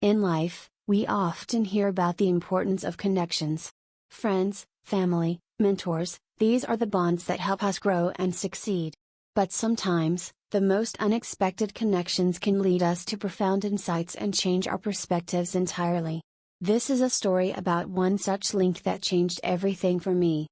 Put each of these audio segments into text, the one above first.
In life, we often hear about the importance of connections. Friends, family, mentors, these are the bonds that help us grow and succeed. But sometimes, the most unexpected connections can lead us to profound insights and change our perspectives entirely. This is a story about one such link that changed everything for me.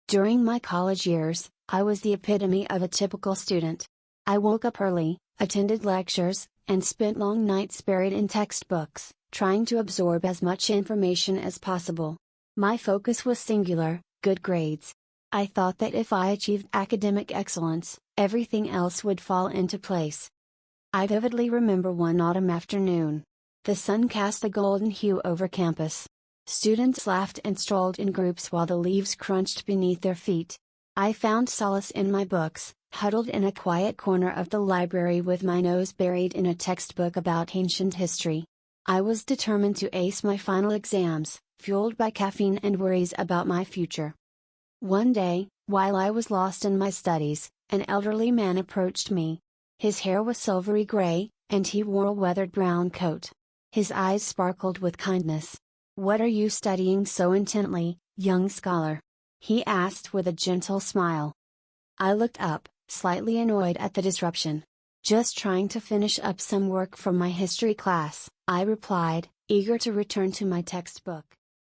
During my college years, I was the epitome of a typical student. I woke up early, attended lectures, and spent long nights buried in textbooks, trying to absorb as much information as possible. My focus was singular: good grades. I thought that if I achieved academic excellence, everything else would fall into place. I vividly remember one autumn afternoon. The sun cast a golden hue over campus. Students laughed and strolled in groups while the leaves crunched beneath their feet. I found solace in my books, huddled in a quiet corner of the library with my nose buried in a textbook about ancient history. I was determined to ace my final exams, fueled by caffeine and worries about my future. One day, while I was lost in my studies, an elderly man approached me. His hair was silvery gray, and he wore a weathered brown coat. His eyes sparkled with kindness. "What are you studying so intently, young scholar?" he asked with a gentle smile. I looked up, slightly annoyed at the disruption. "Just trying to finish up some work from my history class," I replied, eager to return to my textbook.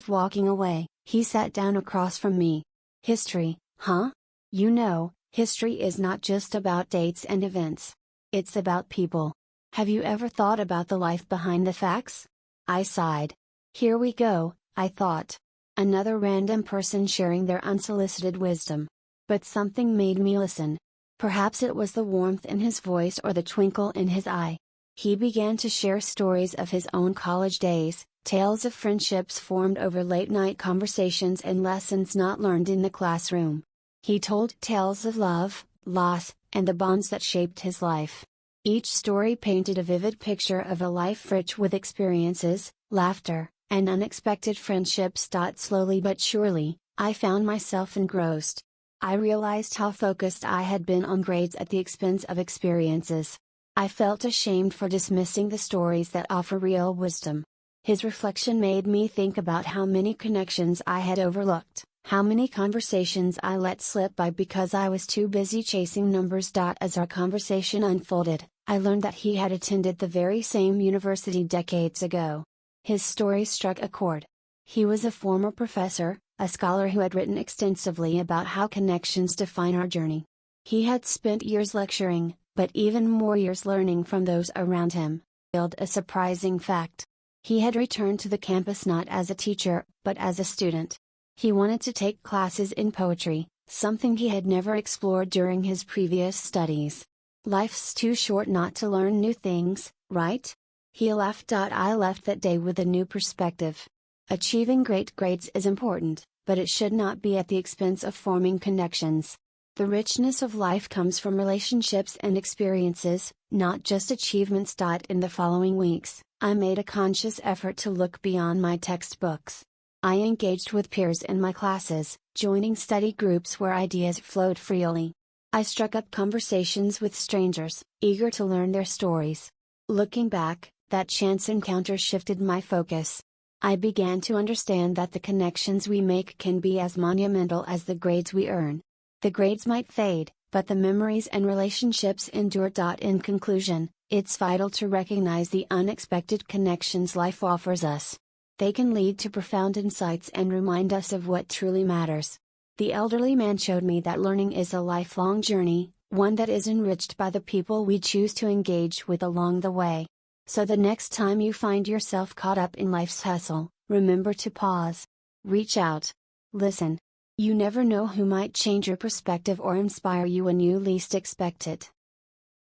Walking away, he sat down across from me. "History, huh? You know, history is not just about dates and events. It's about people. Have you ever thought about the life behind the facts?" I sighed. Here we go, I thought. Another random person sharing their unsolicited wisdom. But something made me listen. Perhaps it was the warmth in his voice or the twinkle in his eye. He began to share stories of his own college days, tales of friendships formed over late-night conversations and lessons not learned in the classroom. He told tales of love, loss, and the bonds that shaped his life. Each story painted a vivid picture of a life rich with experiences, laughter, and unexpected friendships. Slowly but surely, I found myself engrossed. I realized how focused I had been on grades at the expense of experiences. I felt ashamed for dismissing the stories that offer real wisdom. His reflection made me think about how many connections I had overlooked, how many conversations I let slip by because I was too busy chasing numbers. As our conversation unfolded, I learned that he had attended the very same university decades ago. His story struck a chord. He was a former professor, a scholar who had written extensively about how connections define our journey. He had spent years lecturing, but even more years learning from those around him. A surprising fact. He had returned to the campus not as a teacher, but as a student. He wanted to take classes in poetry, something he had never explored during his previous studies. Life's too short not to learn new things, right? He laughed. I left that day with a new perspective. Achieving great grades is important, but it should not be at the expense of forming connections. The richness of life comes from relationships and experiences, not just achievements. In the following weeks, I made a conscious effort to look beyond my textbooks. I engaged with peers in my classes, joining study groups where ideas flowed freely. I struck up conversations with strangers, eager to learn their stories. Looking back, that chance encounter shifted my focus. I began to understand that the connections we make can be as monumental as the grades we earn. The grades might fade, but the memories and relationships endure. In conclusion, it's vital to recognize the unexpected connections life offers us. They can lead to profound insights and remind us of what truly matters. The elderly man showed me that learning is a lifelong journey, one that is enriched by the people we choose to engage with along the way. So the next time you find yourself caught up in life's hustle, remember to pause. Reach out. Listen. You never know who might change your perspective or inspire you when you least expect it.